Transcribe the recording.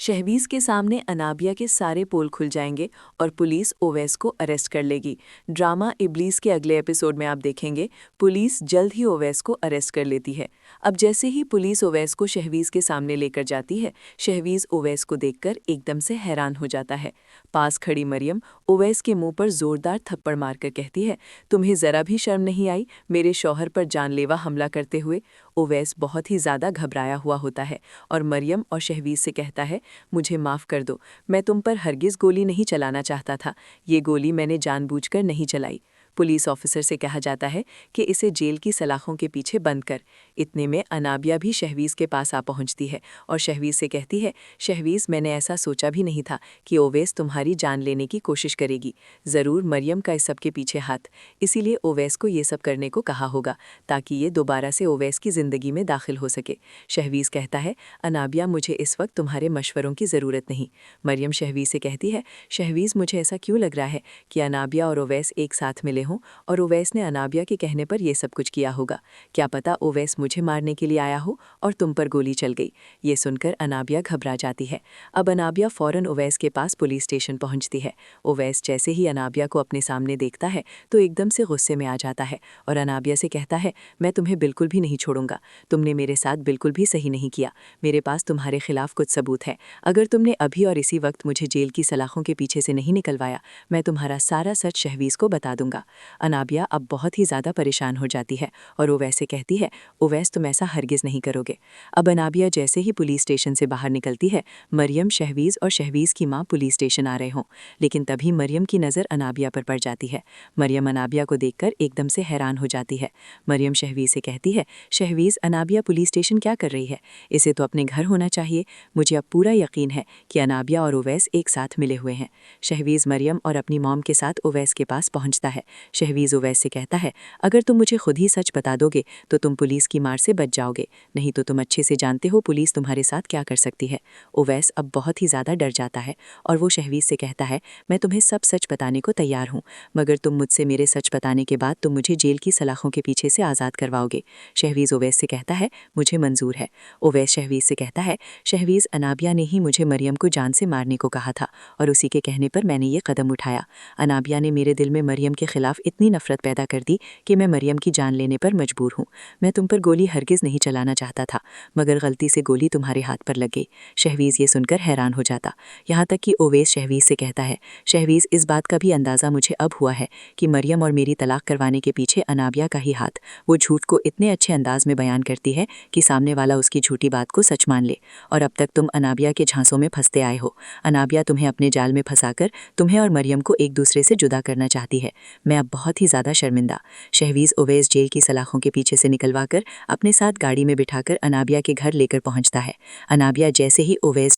शहवीज के सामने अनाबिया के सारे पोल खुल जाएंगे और पुलिस ओवैस को अरेस्ट कर लेगी। ड्रामा इब्लीस के अगले एपिसोड में आप देखेंगे पुलिस जल्द ही ओवैस को अरेस्ट कर लेती है। अब जैसे ही पुलिस ओवैस को शहवीज के सामने लेकर जाती है, शहवीज ओवैस को देखकर एकदम से हैरान हो जाता है। पास खड़ी मरियम ओवैस के मुंह पर जोरदार थप्पड़ मारकर कहती है, तुम्हें जरा भी शर्म नहीं आई मेरे शौहर पर जानलेवा हमला करते हुए। ओवैस बहुत ही ज्यादा घबराया हुआ होता है और मरियम और शहवीज से कहता है, मुझे माफ़ कर दो, मैं तुम पर हरगिज़ गोली नहीं चलाना चाहता था, ये गोली मैंने जानबूझकर नहीं चलाई। पुलिस ऑफिसर से कहा जाता है कि इसे जेल की सलाखों के पीछे बंद कर। इतने में अनाबिया भी शहवीज़ के पास आ पहुंचती है और शहवीज़ से कहती है, शहवीज़ मैंने ऐसा सोचा भी नहीं था कि ओवैस तुम्हारी जान लेने की कोशिश करेगी। ज़रूर मरियम का इस सब के पीछे हाथ, इसीलिए ओवैस को ये सब करने को कहा होगा ताकि ये दोबारा से ओवैस की ज़िंदगी में दाखिल हो सके। शहवीज़ कहता है, अनाबिया मुझे इस वक्त तुम्हारे मशवरों की ज़रूरत नहीं। मरियम शहवीज़ से कहती है, शहवीज़ मुझे ऐसा क्यों लग रहा है कि अनाबिया और ओवैस एक साथ मिले हों और ओवैस ने अनाबिया के कहने पर यह सब कुछ किया होगा। क्या पता ओवैस मुझे मारने के लिए आया हो और तुम पर गोली चल गई। ये सुनकर अनाबिया घबरा जाती है। अब अनाबिया फ़ौरन ओवैस के पास पुलिस स्टेशन पहुंचती है। ओवैस जैसे ही अनाबिया को अपने सामने देखता है तो एकदम से गुस्से में आ जाता है और अनाबिया से कहता है, मैं तुम्हें बिल्कुल भी नहीं छोड़ूंगा, तुमने मेरे साथ बिल्कुल भी सही नहीं किया, मेरे पास तुम्हारे खिलाफ कुछ सबूत है। अगर तुमने अभी और इसी वक्त मुझे जेल की सलाखों के पीछे से नहीं निकलवाया, मैं तुम्हारा सारा सच शहवीज़ को बता दूंगा। अनाबिया अब बहुत ही ज़्यादा परेशान हो जाती है और ओवैस से कहती है, ओवैस तुम ऐसा हरगिज़ नहीं करोगे। अब अनाबिया जैसे ही पुलिस स्टेशन से बाहर निकलती है, मरियम, शहवीज़ और शहवीज़ की माँ पुलिस स्टेशन आ रहे हों, लेकिन तभी मरियम की नज़र अनाबिया पर पड़ जाती है। मरियम अनाबिया को देखकर एकदम से हैरान हो जाती है। मरियम शहवीज़ से कहती है, शहवीज़ अनाबिया पुलिस स्टेशन क्या कर रही है? इसे तो अपने घर होना चाहिए। मुझे अब पूरा यकीन है कि अनाबिया और ओवैस एक साथ मिले हुए हैं। शहवीज़ मरियम और अपनी मॉम के साथ ओवैस के पास पहुंचता है। शहवीज़ ओवैस से कहता है, अगर तुम मुझे खुद ही सच बता दोगे तो तुम पुलिस की मार से बच जाओगे, नहीं तो तुम अच्छे से जानते हो पुलिस तुम्हारे साथ क्या कर सकती है। ओवैस अब बहुत ही ज़्यादा डर जाता है और वो शहवीज़ से कहता है, मैं तुम्हें सब सच बताने को तैयार हूँ, मगर तुम मुझसे मेरे सच बताने के बाद तुम मुझे जेल की सलाखों के पीछे से आज़ाद करवाओगे। शहवीज़ ओवैस से कहता है, मुझे मंजूर है। ओवैस शहवीज़ से कहता है, शहवीज़ अनाबिया ने ही मुझे मरियम को जान से मारने को कहा था और उसी के कहने पर मैंने ये कदम उठाया। अनाबिया ने मेरे दिल में मरियम के खिलाफ इतनी नफरत पैदा कर दी कि मैं मरियम की जान लेने पर मजबूर हूँ। मैं तुम पर गोली हरगिज़ नहीं चलाना चाहता था, मगर गलती से गोली तुम्हारे हाथ पर लग गई। शहवीज़ ये सुनकर हैरान हो जाता, यहाँ तक कि ओवैस शहवीज़ से कहता है, शहवीज़ इस बात का भी अंदाज़ा मुझे अब हुआ है कि मरियम और मेरी तलाक करवाने के पीछे अनाबिया का ही हाथ। वो झूठ को इतने अच्छे अंदाज में बयान करती है कि सामने वाला उसकी झूठी बात को सच मान ले। और अब तक तुम अनाबिया के झांसों में फंसते आए हो। अनाबिया तुम्हें अपने जाल में फंसाकर तुम्हें और मरियम को एक दूसरे से जुदा करना चाहती है। मैं अब बहुत ही ज़्यादा शर्मिंदा। शहवीज़ ओवैस जेल की सलाखों के पीछे से निकलवाकर अपने साथ गाड़ी में बिठाकर अनाबिया के घर लेकर पहुंचता है। अनाबिया जैसे ही ओवैस